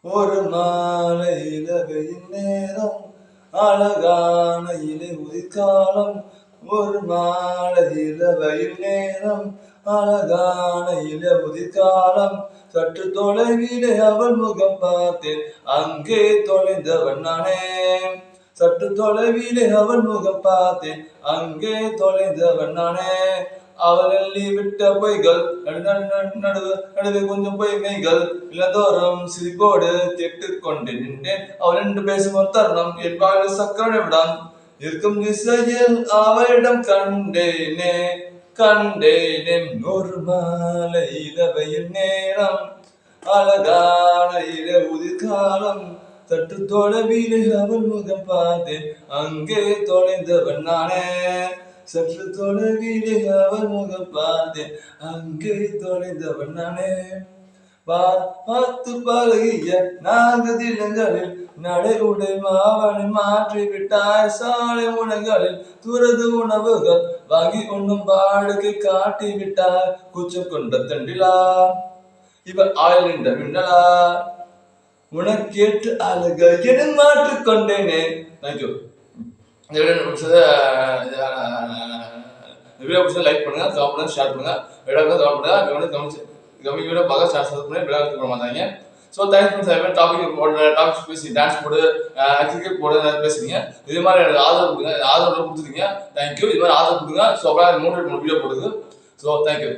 ஒரு மாலை இலவையின் நேரம் அழகான இலை உதிர்காலம். ஒரு மாலை இலவையின் நேரம் அழகான இலை உதிர்காலம். சற்று தொலைவிலே அவள் முகம் பார்த்தேன், அங்கே தொலைந்தவன் நானே. சற்று தொலைவிலே அவள் முகம் பார்த்தேன், அங்கே தொலைந்தவன் நானே. அவள் எள்ளி விட்ட பொய்கள் நடுவே கொஞ்சம் பொய்மைகள் இளந்தோறும் சிரிப்போடு கேட்டுக்கொண்டு நின்றேன். அவள் என்று பேசும் ஒரு தருணம் என் வாழ்வில் சக்கரவிடம் இருக்கும் திசையில் அவளிடம் கண்டேனே. ஒரு மாலை இலவையில் நேரம் அழகான இல உதிர்காலம். சற்று தொலைவிலே அவள் முகம் பார்த்தேன், அங்கே தொலைந்தவன் நானே. சற்று தொலைவிலே அவள் முகம் பார்த்தேன், அங்கே தொலைந்தவன் நானே. பார்த்து பழகிய நாகதினங்களில் நடை உடை மாவனை மாற்றி விட்டாய். சாலை முனைகளில் துரது உணவுகள் வாங்கி உண்ணும் வாடகை காட்டி விட்டாய். கூச்சம் கொண்ட தண்டிலா இவள் ஆயில் என்ற மின்னலா, உனக்கேற்று அழக என மாற்றிக் கொண்டேனே. தேங்க்யூ. இந்த வீடியோ பிடிச்சா லைக் பண்ணுங்க, கமெண்ட் பண்ணுங்க, ஷேர் பண்ணுங்க. வீடியோ கமெண்ட் பண்ணுங்க, வீடியோ பார்க்க ஷேர் பண்ணி வீடியோ பண்ண மாட்டாங்க. ஸோ தேங்க்ஸ் ஃபார் டாபிக் பேசி டான்ஸ் போடு, கிரிக்கெட் போடு பேசுறீங்க. இது மாதிரி எனக்கு ஆதரவு கொடுங்க, ஆதரவு கொடுத்துருக்கீங்க. தேங்க்யூ. இது மாதிரி ஆதரவு கொடுங்க. ஸோ அப்புறம் மோட்டிவேட் பண்ண வீடியோ போடுது. So thank you.